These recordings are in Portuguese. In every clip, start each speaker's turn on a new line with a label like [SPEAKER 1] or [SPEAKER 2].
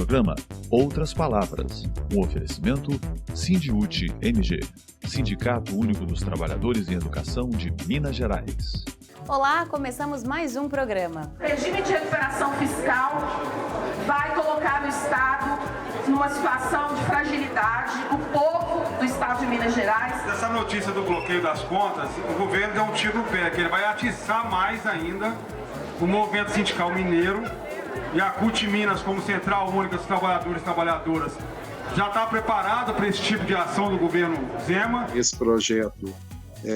[SPEAKER 1] programa Outras Palavras, um oferecimento Sindiúti MG, Sindicato Único dos Trabalhadores em Educação de Minas Gerais.
[SPEAKER 2] Olá, começamos mais um programa.
[SPEAKER 3] O regime de recuperação fiscal vai colocar o Estado numa situação de fragilidade, o povo do Estado de Minas Gerais.
[SPEAKER 4] Essa notícia do bloqueio das contas, o governo deu um tiro no pé, que ele vai atiçar mais ainda o movimento sindical mineiro e a CUT Minas, como Central Única dos Trabalhadores e Trabalhadoras, já está preparado para esse tipo de ação do governo Zema.
[SPEAKER 5] Esse projeto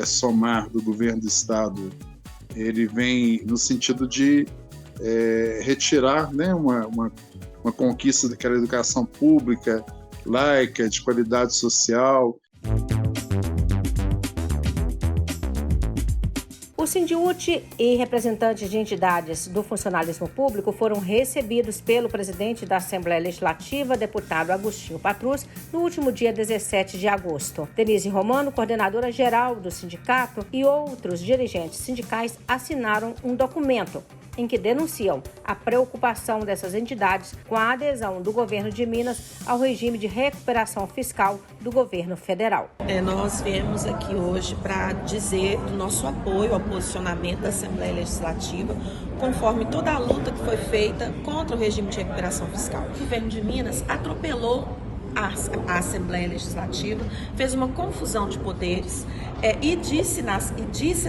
[SPEAKER 5] somar do governo do Estado, ele vem no sentido de retirar, né, uma conquista daquela educação pública, laica, de qualidade social.
[SPEAKER 6] O Sindiúti e representantes de entidades do funcionalismo público foram recebidos pelo presidente da Assembleia Legislativa, deputado Agostinho Patrus, no último dia 17 de agosto. Denise Romano, coordenadora geral do sindicato, e outros dirigentes sindicais assinaram um documento em que denunciam a preocupação dessas entidades com a adesão do governo de Minas ao regime de recuperação fiscal do governo federal.
[SPEAKER 7] Nós viemos aqui hoje para dizer do nosso apoio ao posicionamento da Assembleia Legislativa, conforme toda a luta que foi feita contra o regime de recuperação fiscal. O governo de Minas atropelou a Assembleia Legislativa, fez uma confusão de poderes e disse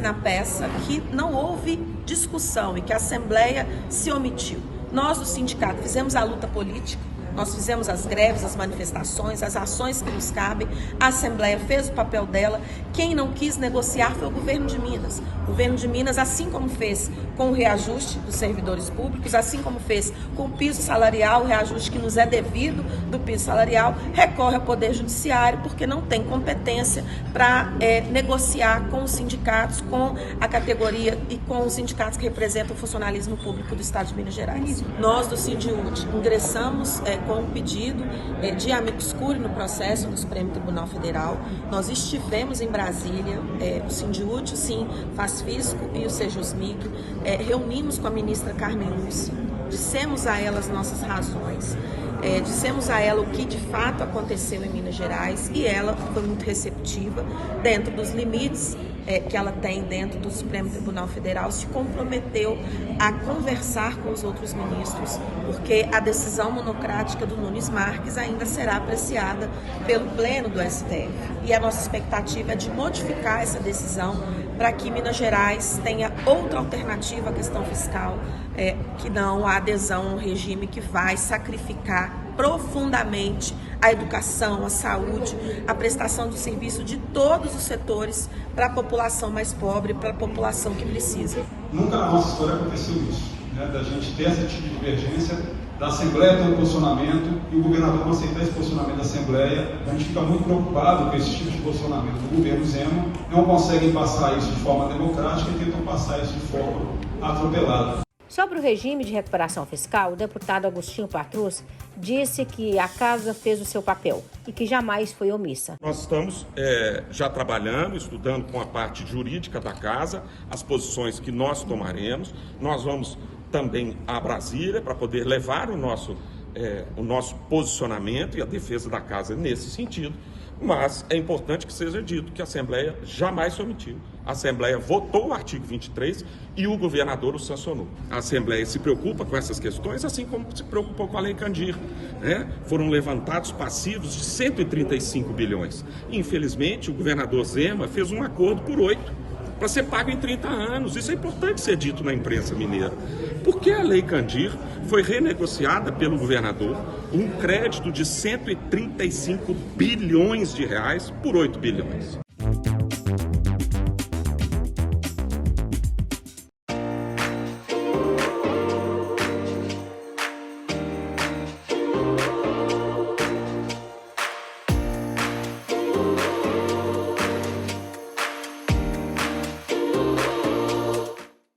[SPEAKER 7] na peça que não houve discussão e que a Assembleia se omitiu. Nós do sindicato fizemos a luta política, nós fizemos as greves, as manifestações, as ações que nos cabem, a Assembleia fez o papel dela. Quem não quis negociar foi o governo de Minas. O governo de Minas, assim como fez com o reajuste dos servidores públicos, assim como fez com o piso salarial, o reajuste que nos é devido do piso salarial, recorre ao Poder Judiciário porque não tem competência para negociar com os sindicatos, com a categoria e com os sindicatos que representam o funcionalismo público do Estado de Minas Gerais. Nós do Sindiúti ingressamos com um pedido de amicus curiae no processo no Supremo Tribunal Federal. Nós estivemos em Brasília, o Sindiúti, sim, Fasfisco e o Sejusmic, reunimos com a ministra Carmen Lúcia, dissemos a ela as nossas razões, dissemos a ela o que de fato aconteceu em Minas Gerais e ela foi muito receptiva, dentro dos limites que ela tem dentro do Supremo Tribunal Federal, se comprometeu a conversar com os outros ministros, porque a decisão monocrática do Nunes Marques ainda será apreciada pelo Pleno do STF. E a nossa expectativa é de modificar essa decisão para que Minas Gerais tenha outra alternativa à questão fiscal, que não a adesão a um regime que vai sacrificar profundamente a educação, a saúde, a prestação de serviço de todos os setores para a população mais pobre, para a população que precisa.
[SPEAKER 4] Nunca na nossa história aconteceu isso, né, da gente ter esse tipo de divergência, da Assembleia ter um posicionamento e o governador não aceitar esse posicionamento da Assembleia. A gente fica muito preocupado com esse tipo de posicionamento do governo Zema. Não conseguem passar isso de forma democrática e tentam passar isso de forma atropelada.
[SPEAKER 6] Sobre o regime de recuperação fiscal, o deputado Agostinho Patrus disse que a Casa fez o seu papel e que jamais foi omissa.
[SPEAKER 8] Nós estamos já trabalhando, estudando com a parte jurídica da Casa, as posições que nós tomaremos. Nós vamos também a Brasília para poder levar o nosso posicionamento e a defesa da Casa nesse sentido. Mas é importante que seja dito que a Assembleia jamais se omitiu. A Assembleia votou o artigo 23 e o governador o sancionou. A Assembleia se preocupa com essas questões, assim como se preocupou com a Lei Candir, né? Foram levantados passivos de 135 bilhões. Infelizmente, o governador Zema fez um acordo por 8 para ser pago em 30 anos. Isso é importante ser dito na imprensa mineira. Porque a Lei Candir foi renegociada pelo governador, um crédito de 135 bilhões de reais por 8 bilhões.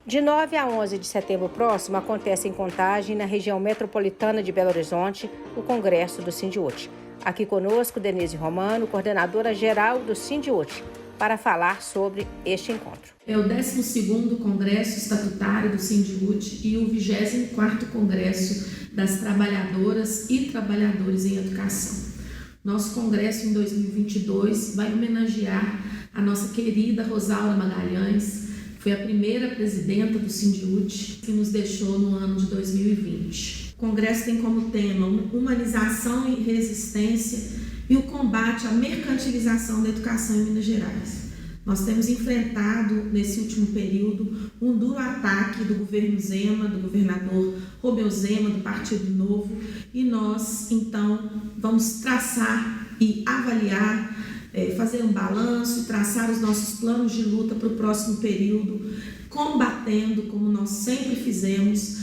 [SPEAKER 6] De 9 a 11 de setembro próximo, acontece em Contagem, na região metropolitana de Belo Horizonte, o Congresso do Sindiúti. Aqui conosco, Denise Romano, coordenadora geral do Sindiúti, para falar sobre este encontro.
[SPEAKER 9] É o 12º Congresso Estatutário do Sindiúti e o 24º Congresso das trabalhadoras e trabalhadores em educação. Nosso congresso em 2022 vai homenagear a nossa querida Rosalba Magalhães, foi a primeira presidenta do Sindiúti, que nos deixou no ano de 2020. O congresso tem como tema humanização e resistência e o combate à mercantilização da educação em Minas Gerais. Nós temos enfrentado, nesse último período, um duro ataque do governo Zema, do governador Romeu Zema, do Partido Novo, e nós, então, vamos traçar e avaliar, fazer um balanço e traçar os nossos planos de luta para o próximo período, combatendo, como nós sempre fizemos,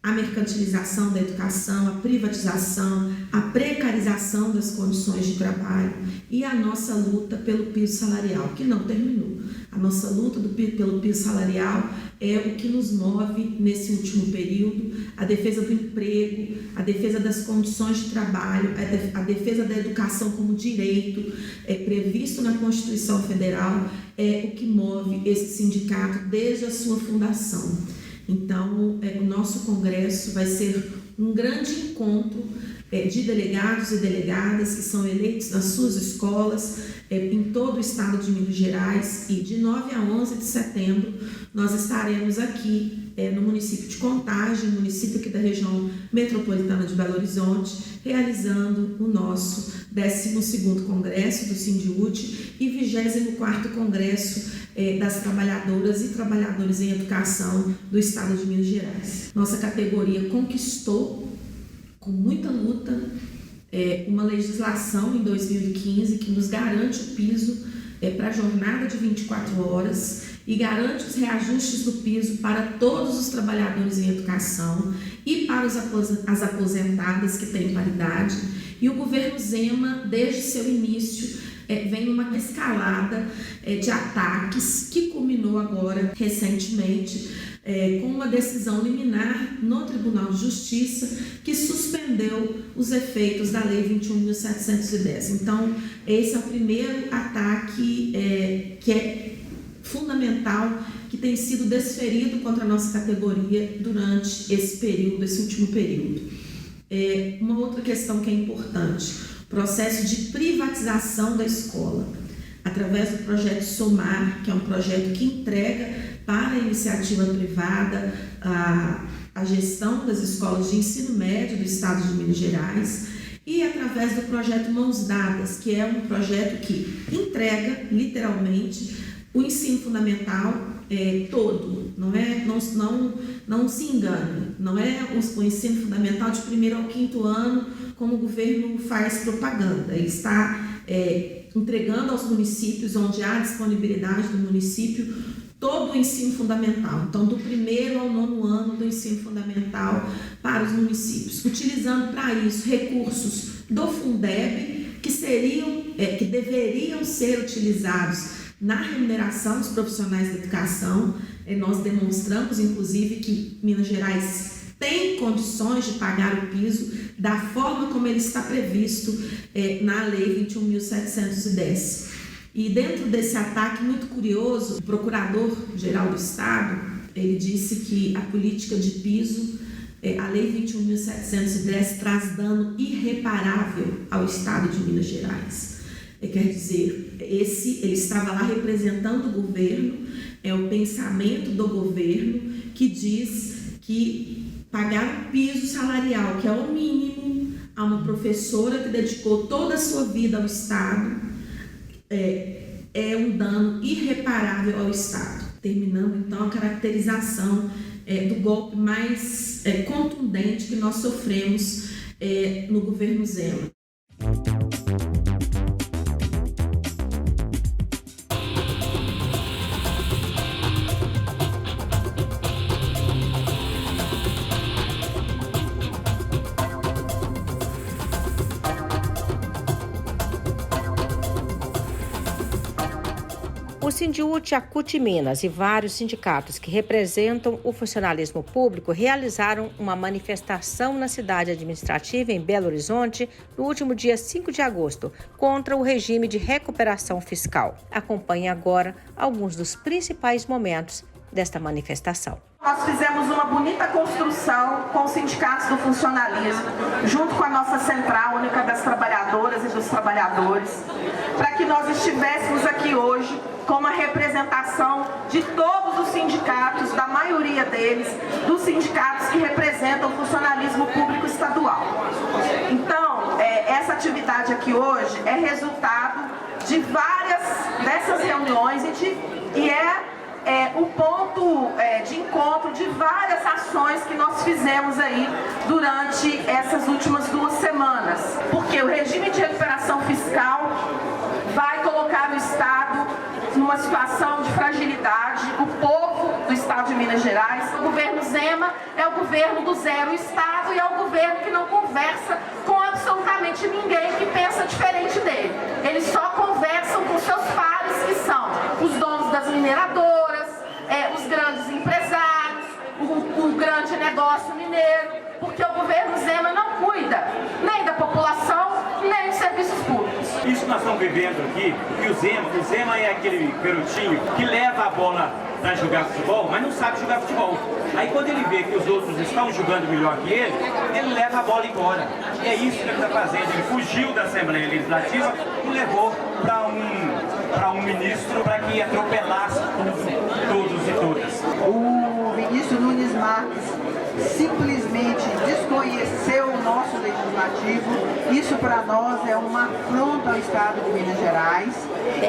[SPEAKER 9] a mercantilização da educação, a privatização, a precarização das condições de trabalho e a nossa luta pelo piso salarial, que não terminou. A nossa luta pelo piso salarial é o que nos move nesse último período, a defesa do emprego, a defesa das condições de trabalho, a defesa da educação como direito previsto na Constituição Federal, é o que move esse sindicato desde a sua fundação. Então, o nosso congresso vai ser um grande encontro de delegados e delegadas que são eleitos nas suas escolas em todo o estado de Minas Gerais, e de 9 a 11 de setembro nós estaremos aqui no município de Contagem, município aqui da região metropolitana de Belo Horizonte, realizando o nosso 12º Congresso do Sindiúti e 24º Congresso das trabalhadoras e trabalhadores em educação do estado de Minas Gerais. Nossa categoria conquistou, com muita luta, uma legislação em 2015 que nos garante o piso para a jornada de 24 horas e garante os reajustes do piso para todos os trabalhadores em educação e para as aposentadas que têm paridade. E o governo Zema, desde seu início, vem numa escalada de ataques que culminou agora, recentemente, com uma decisão liminar no Tribunal de Justiça que suspendeu os efeitos da Lei 21.710. Então, esse é o primeiro ataque que é fundamental, que tem sido desferido contra a nossa categoria durante esse período, esse último período. Uma outra questão que é importante, processo de privatização da escola, através do projeto SOMAR, que é um projeto que entrega para a iniciativa privada a gestão das escolas de ensino médio do estado de Minas Gerais, e através do projeto Mãos Dadas, que é um projeto que entrega, literalmente, o ensino fundamental todo, não se engane, não é o ensino fundamental de 1º ao 5º ano, como o governo faz propaganda. Ele está entregando aos municípios, onde há disponibilidade do município, todo o ensino fundamental, então do 1º ao 9º ano do ensino fundamental para os municípios, utilizando para isso recursos do Fundeb, que deveriam ser utilizados na remuneração dos profissionais da educação. Nós demonstramos, inclusive, que Minas Gerais tem condições de pagar o piso da forma como ele está previsto na Lei 21.710. E dentro desse ataque muito curioso, o Procurador-Geral do Estado, ele disse que a política de piso, a Lei 21.710, traz dano irreparável ao Estado de Minas Gerais. Quer dizer, ele estava lá representando o governo, é o pensamento do governo que diz que pagar o piso salarial, que é o mínimo, a uma professora que dedicou toda a sua vida ao Estado, é um dano irreparável ao Estado. Terminando, então, a caracterização do golpe mais contundente que nós sofremos no governo Zema.
[SPEAKER 6] O Sindiúti, a CUT Minas e vários sindicatos que representam o funcionalismo público realizaram uma manifestação na cidade administrativa em Belo Horizonte no último dia 5 de agosto contra o regime de recuperação fiscal. Acompanhe agora alguns dos principais momentos desta manifestação.
[SPEAKER 3] Nós fizemos uma bonita construção com os sindicatos do funcionalismo, junto com a nossa Central Única das Trabalhadoras e dos Trabalhadores, para que nós estivéssemos aqui hoje com uma representação de todos os sindicatos, da maioria deles, dos sindicatos que representam o funcionalismo público estadual. Então, essa atividade aqui hoje é resultado de várias dessas reuniões e é o ponto de encontro de várias ações que nós fizemos aí durante essas últimas 2 semanas. Porque o regime de recuperação fiscal vai colocar o Estado numa situação de fragilidade, o povo do Estado de Minas Gerais. O governo Zema é o governo do zero Estado e é o governo que não conversa com absolutamente ninguém que pensa diferente dele. Eles só conversam com seus pares, que são os donos das mineradoras, os grandes empresários, o grande negócio mineiro, porque o governo Zema não cuida nem da população, nem dos serviços públicos.
[SPEAKER 10] Isso nós estamos vivendo aqui, que o Zema é aquele garotinho que leva a bola para jogar futebol, mas não sabe jogar futebol. Aí quando ele vê que os outros estão jogando melhor que ele leva a bola embora. E é isso que ele está fazendo. Ele fugiu da Assembleia Legislativa e levou para um ministro para que atropelasse todos e todas.
[SPEAKER 11] O ministro Nunes Marques simplesmente desconheceu o nosso legislativo. Isso para nós é uma afronta ao Estado de Minas Gerais.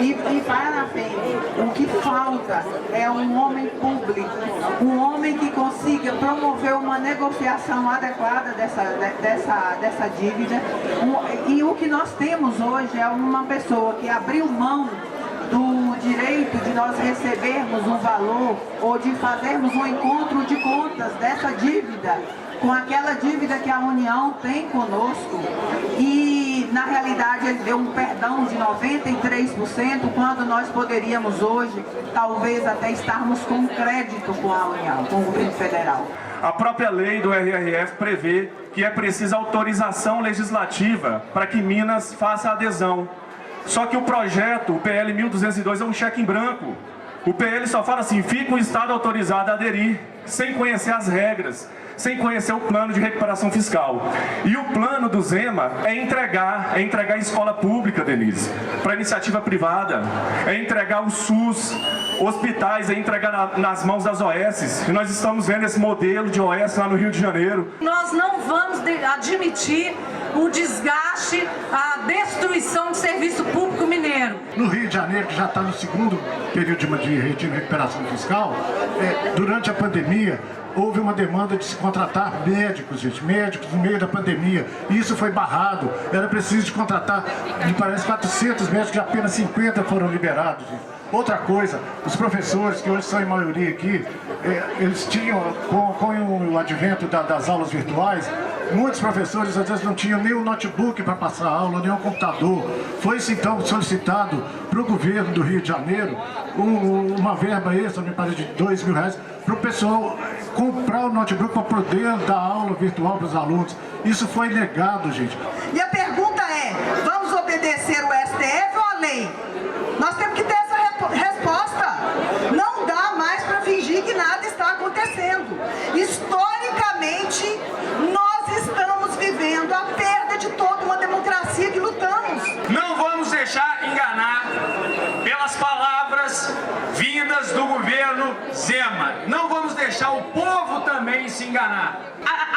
[SPEAKER 11] E parabéns, o que falta é um homem público, um homem que consiga promover uma negociação adequada dessa dívida. E o que nós temos hoje é uma pessoa que abriu mão do direito de nós recebermos um valor ou de fazermos um encontro de contas dessa dívida com aquela dívida que a União tem conosco. E na realidade ele deu um perdão de 93%, quando nós poderíamos hoje talvez até estarmos com crédito com a União, com o governo federal.
[SPEAKER 12] A própria lei do RRF prevê que é precisa autorização legislativa para que Minas faça a adesão. Só que o projeto, o PL 1202, é um cheque em branco. O PL só fala assim, fica o Estado autorizado a aderir, sem conhecer as regras, sem conhecer o plano de recuperação fiscal. E o plano do Zema é entregar a escola pública, Denise, para iniciativa privada, é entregar o SUS, hospitais, é entregar nas mãos das OS. E nós estamos vendo esse modelo de OS lá no Rio de Janeiro.
[SPEAKER 13] Nós não vamos admitir o desgaste, a destruição do serviço público mineiro.
[SPEAKER 14] No Rio de Janeiro, que já está no segundo período de regime de recuperação fiscal, durante a pandemia, houve uma demanda de se contratar médicos, médicos no meio da pandemia. E isso foi barrado. Era preciso de contratar, me parece, 400 médicos e apenas 50 foram liberados. Outra coisa, os professores, que hoje são em maioria aqui, eles tinham, com o advento das aulas virtuais, muitos professores às vezes não tinham nem um notebook para passar a aula, nem um computador. Foi-se então solicitado para o governo do Rio de Janeiro uma verba extra, me parece, de R$2.000, para o pessoal comprar o notebook para poder dar aula virtual para os alunos. Isso foi negado, gente.
[SPEAKER 11] E a pergunta é, vamos obedecer o STF ou a lei? Nós temos que ter essa resposta. Não dá mais para fingir que nada está acontecendo. Historicamente, nós estamos vivendo a perda de toda uma democracia que lutamos.
[SPEAKER 12] Não vamos deixar enganar pelas palavras vindas do governo Zema. Não vamos deixar o povo também se enganar.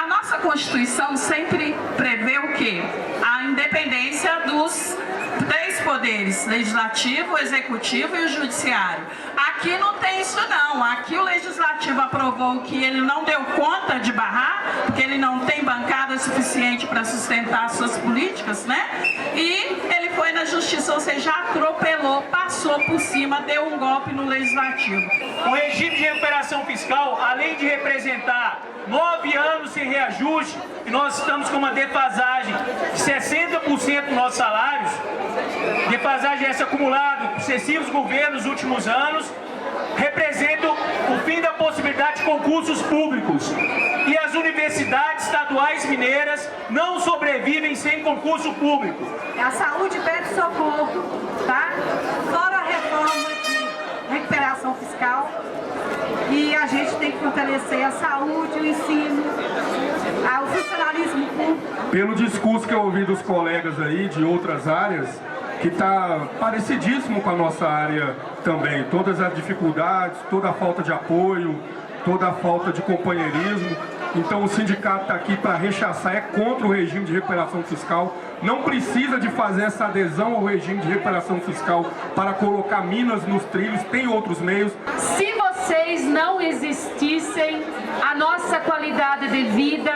[SPEAKER 3] A nossa Constituição sempre prevê o quê? A independência dos 3 poderes, legislativo, executivo e o judiciário. Aqui não tem isso não, aqui o legislativo aprovou que ele não deu conta de barrar, porque ele não tem bancada suficiente para sustentar as suas políticas, né? E ele foi na justiça, ou seja, atropelou, passou por cima, deu um golpe no legislativo.
[SPEAKER 10] O regime de recuperação fiscal, além de representar 9 anos sem reajuste, e nós estamos com uma defasagem de 60% dos nossos salários, defasagem essa acumulada por sucessivos governos nos últimos anos, representa o fim da possibilidade de concursos públicos. E as universidades estaduais mineiras não sobrevivem sem concurso público.
[SPEAKER 13] A saúde pede socorro, tá? Fora a reforma de recuperação fiscal, e a gente tem que fortalecer a saúde, o ensino, o funcionalismo público.
[SPEAKER 12] Pelo discurso que eu ouvi dos colegas aí de outras áreas, que está parecidíssimo com a nossa área também. Todas as dificuldades, toda a falta de apoio, toda a falta de companheirismo. Então o sindicato está aqui para rechaçar, é contra o regime de recuperação fiscal. Não precisa de fazer essa adesão ao regime de recuperação fiscal para colocar Minas nos trilhos, tem outros meios.
[SPEAKER 9] Se vocês não existissem, a nossa qualidade de vida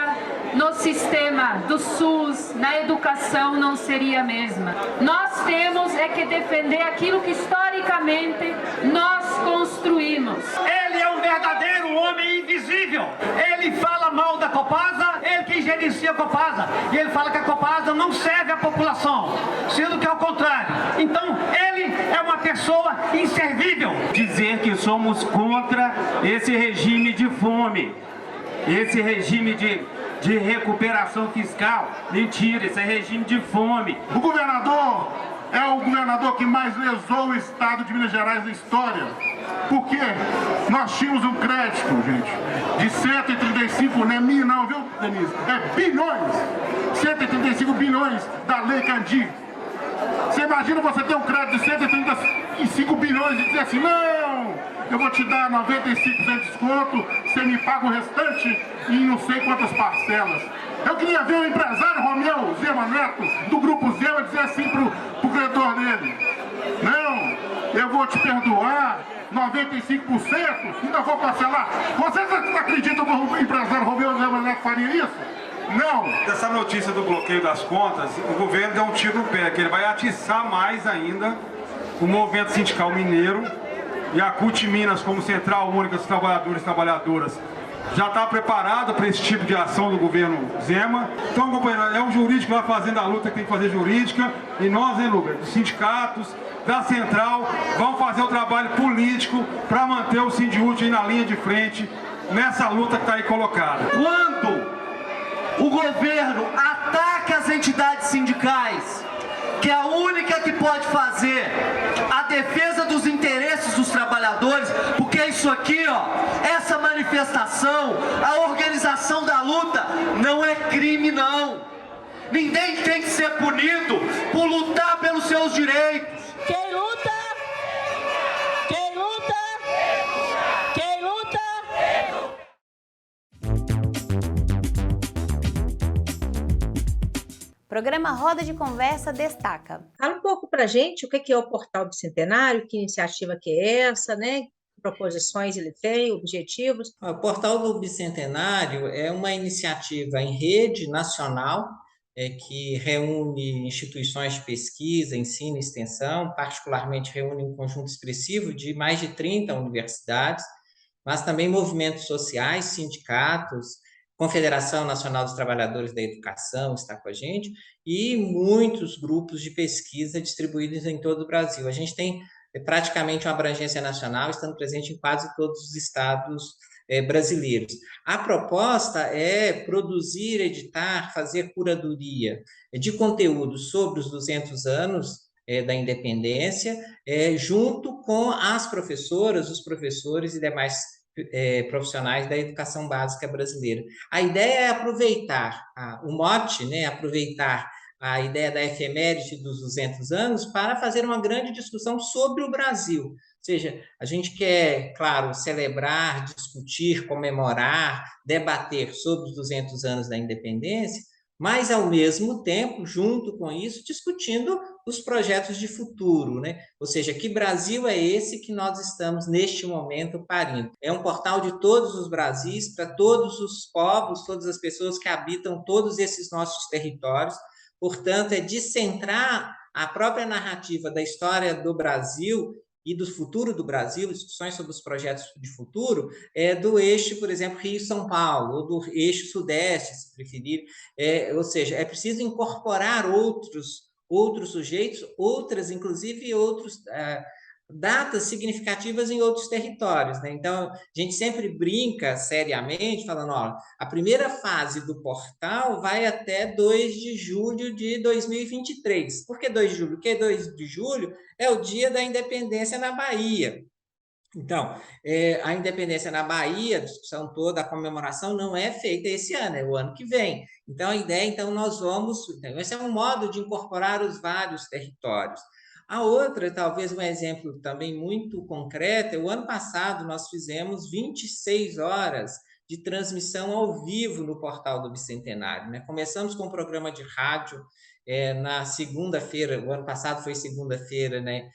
[SPEAKER 9] no sistema do SUS, na educação, não seria a mesma. Nós temos que defender aquilo que historicamente nós construímos.
[SPEAKER 10] Ele é um verdadeiro homem invisível. Ele fala mal da Copasa, ele que gerencia a Copasa. E ele fala que a Copasa não serve à população, sendo que é o contrário. Então, ele é uma pessoa inservível. Dizer que somos contra esse regime de fome, esse regime de recuperação fiscal. Mentira, esse é regime de fome.
[SPEAKER 14] O governador é o governador que mais lesou o estado de Minas Gerais na história. Por quê? Nós tínhamos um crédito, gente, de 135, não é mil não, viu, Denise? É bilhões. 135 bilhões da Lei Candir. Você imagina você ter um crédito de 135 bilhões e dizer assim, não, eu vou te dar 95% de desconto, você me paga o restante em não sei quantas parcelas. Eu queria ver o empresário Romeu Zema Neto, do Grupo Zema, dizer assim pro credor dele, não, eu vou te perdoar 95%, ainda vou parcelar. Vocês acreditam que o empresário Romeu Zema Neto faria isso? Não!
[SPEAKER 15] Essa notícia do bloqueio das contas, o governo deu um tiro no pé, que ele vai atiçar mais ainda o movimento sindical mineiro e a CUT Minas, como Central Única dos Trabalhadores e Trabalhadoras, já está preparado para esse tipo de ação do governo Zema. Então, companheiro, é o jurídico lá fazendo a luta que tem que fazer jurídica, e nós, hein, Lucas, dos sindicatos, da Central, vamos fazer o trabalho político para manter o Sindiúti aí na linha de frente, nessa luta que está aí colocada.
[SPEAKER 10] Quando o governo ataca as entidades sindicais, que é a única que pode fazer a defesa dos interesses dos trabalhadores, porque isso aqui, essa manifestação, a organização da luta, não é crime, não. Ninguém tem que ser punido por lutar pelos seus direitos.
[SPEAKER 13] Quem luta? Quem luta? Quem luta?
[SPEAKER 2] Programa Roda de Conversa destaca.
[SPEAKER 6] Fala um pouco para a gente o que é o Portal Bicentenário, que iniciativa que é essa, né? Que proposições ele tem, objetivos.
[SPEAKER 16] O Portal do Bicentenário é uma iniciativa em rede nacional que reúne instituições de pesquisa, ensino e extensão, particularmente reúne um conjunto expressivo de mais de 30 universidades, mas também movimentos sociais, sindicatos, Confederação Nacional dos Trabalhadores da Educação está com a gente, e muitos grupos de pesquisa distribuídos em todo o Brasil. A gente tem praticamente uma abrangência nacional, estando presente em quase todos os estados brasileiros. A proposta é produzir, editar, fazer curadoria de conteúdos sobre os 200 anos da independência, junto com as professoras, os professores e demais profissionais da educação básica brasileira. A ideia é aproveitar o mote, né, aproveitar a ideia da efeméride dos 200 anos para fazer uma grande discussão sobre o Brasil. Ou seja, a gente quer, claro, celebrar, discutir, comemorar, debater sobre os 200 anos da independência, mas, ao mesmo tempo, junto com isso, discutindo os projetos de futuro, né? Ou seja, que Brasil é esse que nós estamos, neste momento, parindo? É um portal de todos os Brasis, para todos os povos, todas as pessoas que habitam todos esses nossos territórios. Portanto, é descentrar a própria narrativa da história do Brasil e do futuro do Brasil, discussões sobre os projetos de futuro, do eixo, por exemplo, Rio-São Paulo, ou do eixo Sudeste, se preferir. Ou seja, é preciso incorporar outros sujeitos, inclusive outros datas significativas em outros territórios, né? Então, a gente sempre brinca seriamente, falando, a primeira fase do portal vai até 2 de julho de 2023. Por que 2 de julho? Porque 2 de julho é o dia da independência na Bahia. Então, a independência na Bahia, a discussão toda, a comemoração não é feita esse ano, é o ano que vem. Então, a ideia, nós vamos... Esse é um modo de incorporar os vários territórios. A outra, talvez um exemplo também muito concreto, o ano passado nós fizemos 26 horas de transmissão ao vivo no portal do Bicentenário, né? Começamos com um programa de rádio na segunda-feira, o ano passado foi segunda-feira, né?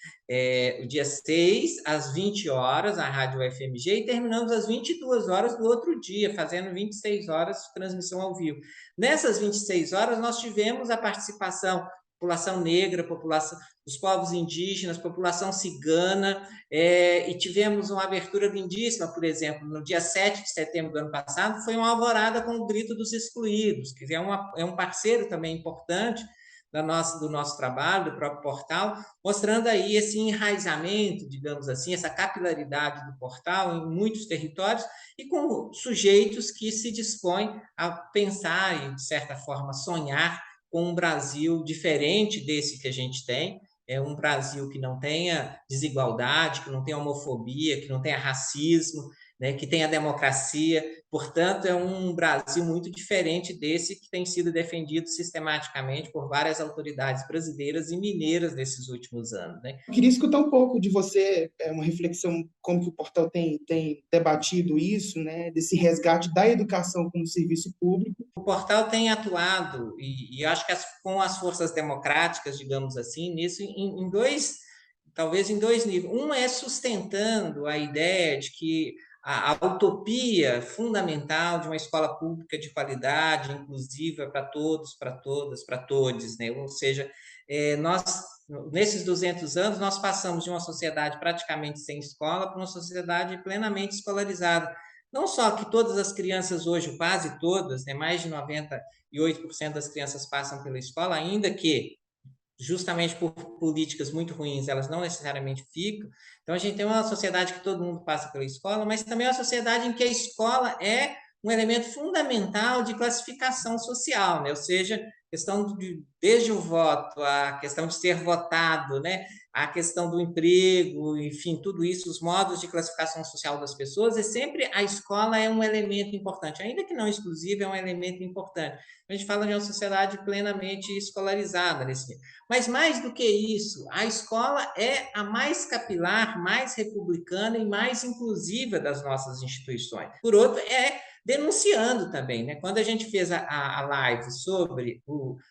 [SPEAKER 16] O dia 6, às 20 horas, a Rádio UFMG, e terminamos às 22 horas do outro dia, fazendo 26 horas de transmissão ao vivo. Nessas 26 horas, nós tivemos a participação população negra, população dos povos indígenas, população cigana, e tivemos uma abertura lindíssima, por exemplo, no dia 7 de setembro do ano passado, foi uma alvorada com o Grito dos Excluídos, que é um parceiro também importante do nosso trabalho, do próprio portal, mostrando aí esse enraizamento, digamos assim, essa capilaridade do portal em muitos territórios e com sujeitos que se dispõem a pensar e, de certa forma, sonhar com um Brasil diferente desse que a gente tem, um Brasil que não tenha desigualdade, que não tenha homofobia, que não tenha racismo, né, que tenha democracia. Portanto, é um Brasil muito diferente desse que tem sido defendido sistematicamente por várias autoridades brasileiras e mineiras nesses últimos anos, né?
[SPEAKER 17] Eu queria escutar um pouco de você, uma reflexão, como que o portal tem debatido isso, né, desse resgate da educação como serviço público.
[SPEAKER 16] O portal tem atuado, e acho que com as forças democráticas, digamos assim, nisso talvez em dois níveis. Um é sustentando a ideia de que a utopia fundamental de uma escola pública de qualidade, inclusiva para todos, para todas, para todos, né? Ou seja, nesses 200 anos, nós passamos de uma sociedade praticamente sem escola para uma sociedade plenamente escolarizada. Não só que todas as crianças hoje, quase todas, né, mais de 98% das crianças passam pela escola, ainda que justamente por políticas muito ruins, elas não necessariamente ficam. Então, a gente tem uma sociedade que todo mundo passa pela escola, mas também é uma sociedade em que a escola é um elemento fundamental de classificação social, né? Ou seja, desde o voto, a questão de ser votado, né? A questão do emprego, enfim, tudo isso, os modos de classificação social das pessoas, sempre a escola é um elemento importante, ainda que não exclusivo, é um elemento importante. A gente fala de uma sociedade plenamente escolarizada nesse nível. Mas mais do que isso, a escola é a mais capilar, mais republicana e mais inclusiva das nossas instituições. Por outro, denunciando também, né? Quando a gente fez a live sobre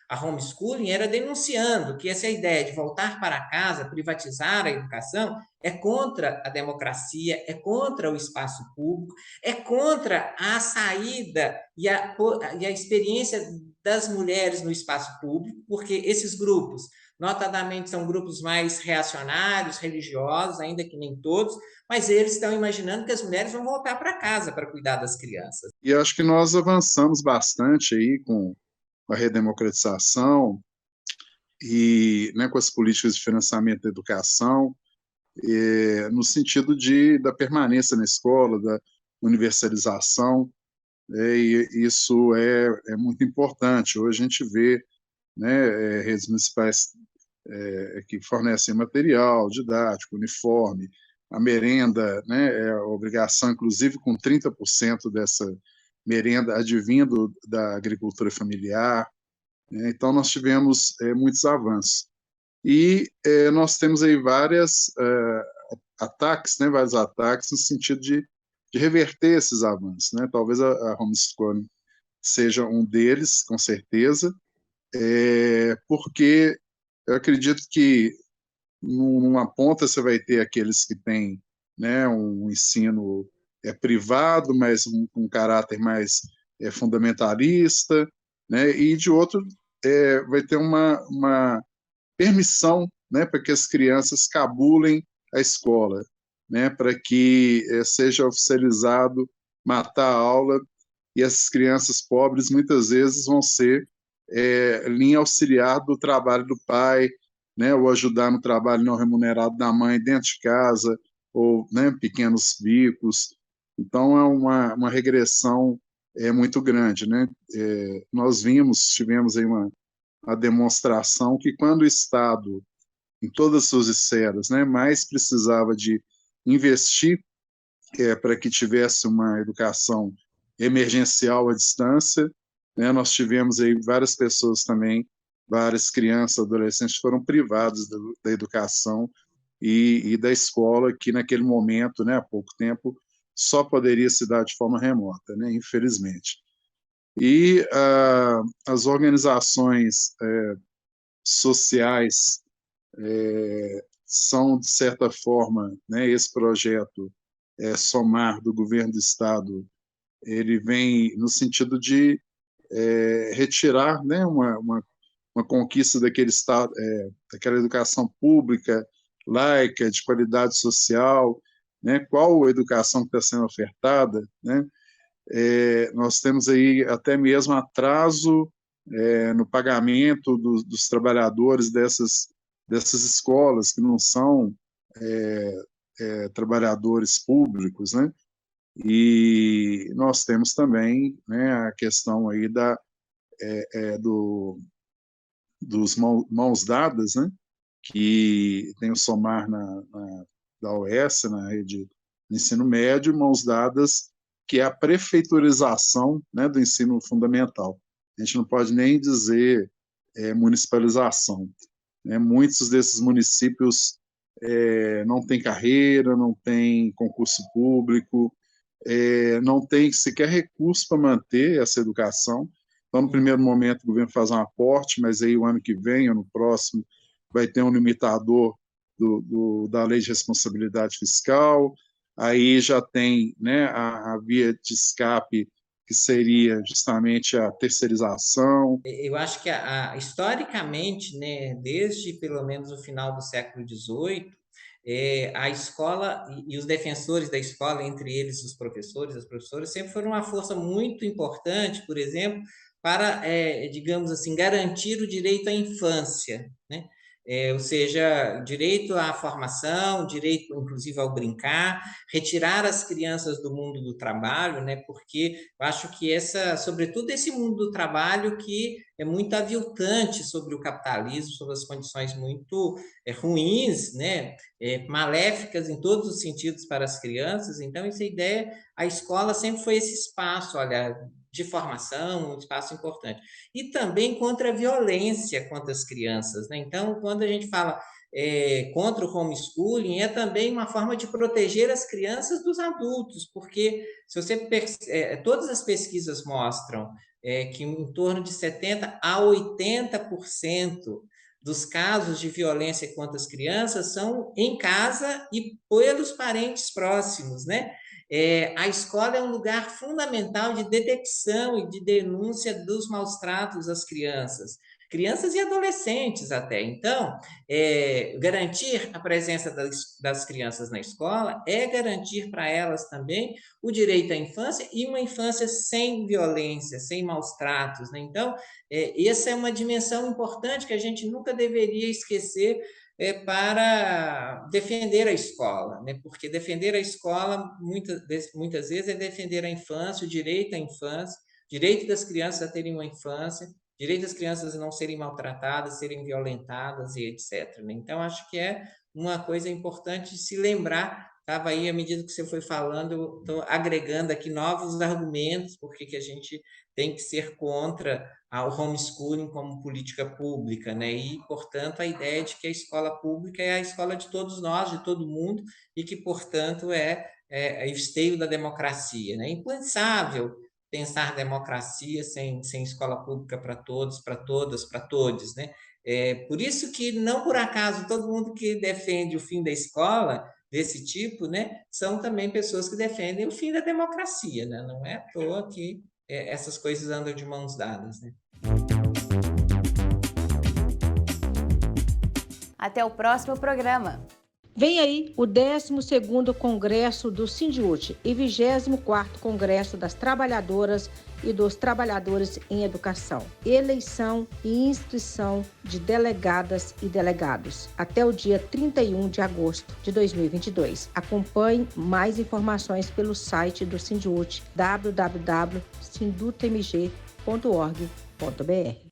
[SPEAKER 16] a homeschooling, era denunciando que essa ideia de voltar para casa, privatizar a educação, é contra a democracia, é contra o espaço público, é contra a saída e a experiência das mulheres no espaço público, porque esses grupos, notadamente, são grupos mais reacionários, religiosos, ainda que nem todos, mas eles estão imaginando que as mulheres vão voltar para casa para cuidar das crianças.
[SPEAKER 5] E acho que nós avançamos bastante aí com a redemocratização e, né, com as políticas de financiamento da educação, no sentido da permanência na escola, da universalização, e isso é muito importante. Hoje a gente vê, né, redes municipais que fornecem material didático, uniforme, a merenda, né, é a obrigação, inclusive, com 30% dessa merenda advindo da agricultura familiar, né? Então, nós tivemos muitos avanços. E nós temos aí vários ataques no sentido de reverter esses avanços, né? Talvez a homeschooling seja um deles, com certeza, porque eu acredito que numa ponta você vai ter aqueles que têm, né, um ensino privado, mas um caráter mais fundamentalista, né, e de outro vai ter uma permissão, né, para que as crianças cabulem a escola, né, para que seja oficializado matar a aula, e essas crianças pobres muitas vezes vão ser linha auxiliar do trabalho do pai, né, ou ajudar no trabalho não remunerado da mãe dentro de casa, ou, né, pequenos bicos. Então, é uma regressão muito grande, né? Nós tivemos aí uma demonstração que quando o Estado, em todas as suas esferas, né, mais precisava de investir para que tivesse uma educação emergencial à distância, né? Nós tivemos aí várias pessoas também, várias crianças, adolescentes foram privados da educação e da escola, que naquele momento, né, há pouco tempo, só poderia se dar de forma remota, né, infelizmente. E as organizações sociais são, de certa forma, né, esse projeto SOMAR do governo do Estado, ele vem no sentido de retirar, né, uma conquista daquele Estado, daquela educação pública, laica, de qualidade social, né, qual a educação que está sendo ofertada, né? Nós temos aí até mesmo atraso no pagamento dos trabalhadores dessas escolas, que não são trabalhadores públicos, né? E nós temos também, né, a questão aí dos mãos dadas, né, que tem o SOMAR da UES, na rede de ensino médio, mãos dadas, que é a prefeiturização, né, do ensino fundamental. A gente não pode nem dizer municipalização, né? Muitos desses municípios não têm carreira, não têm concurso público, não tem sequer recurso para manter essa educação. Então, no primeiro momento, o governo faz um aporte, mas aí o ano que vem, ou no próximo, vai ter um limitador da Lei de Responsabilidade Fiscal, aí já tem, né, a via de escape, que seria justamente a terceirização.
[SPEAKER 16] Eu acho que, historicamente, né, desde pelo menos o final do século XVIII, a escola e os defensores da escola, entre eles os professores, as professoras, sempre foram uma força muito importante, por exemplo, para, digamos assim, garantir o direito à infância, né? Ou seja, direito à formação, direito, inclusive, ao brincar, retirar as crianças do mundo do trabalho, né? Porque eu acho que sobretudo esse mundo do trabalho que é muito aviltante sobre o capitalismo, sobre as condições muito ruins, né? Maléficas em todos os sentidos para as crianças. Então, essa ideia, a escola sempre foi esse espaço, olha, de formação, um espaço importante. E também contra a violência contra as crianças, né? Então, quando a gente fala contra o homeschooling, é também uma forma de proteger as crianças dos adultos, porque se você todas as pesquisas mostram que em torno de 70% a 80% dos casos de violência contra as crianças são em casa e pelos parentes próximos, né? A escola é um lugar fundamental de detecção e de denúncia dos maus tratos às crianças e adolescentes até. Então, garantir a presença das crianças na escola é garantir para elas também o direito à infância e uma infância sem violência, sem maus tratos, né? Então, essa é uma dimensão importante que a gente nunca deveria esquecer para defender a escola, né? Porque defender a escola, muitas vezes, é defender a infância, o direito à infância, direito das crianças a terem uma infância, direito das crianças a não serem maltratadas, serem violentadas e etc. Né? Então, acho que é uma coisa importante de se lembrar. Estava aí, à medida que você foi falando, estou agregando aqui novos argumentos, porque que a gente tem que ser contra o homeschooling como política pública, né? E, portanto, a ideia de que a escola pública é a escola de todos nós, de todo mundo, e que, portanto, é o esteio da democracia, né? É impensável pensar democracia sem escola pública para todos, para todas, para todos, né? Por isso que, não por acaso, todo mundo que defende o fim da escola, desse tipo, né, são também pessoas que defendem o fim da democracia, né? Não é à toa que essas coisas andam de mãos dadas, né?
[SPEAKER 2] Até o próximo programa.
[SPEAKER 6] Vem aí o 12º Congresso do Sindiúti e 24º Congresso das Trabalhadoras e dos Trabalhadores em Educação. Eleição e inscrição de delegadas e delegados até o dia 31 de agosto de 2022. Acompanhe mais informações pelo site do Sindiúti, www.sindutmg.org.br.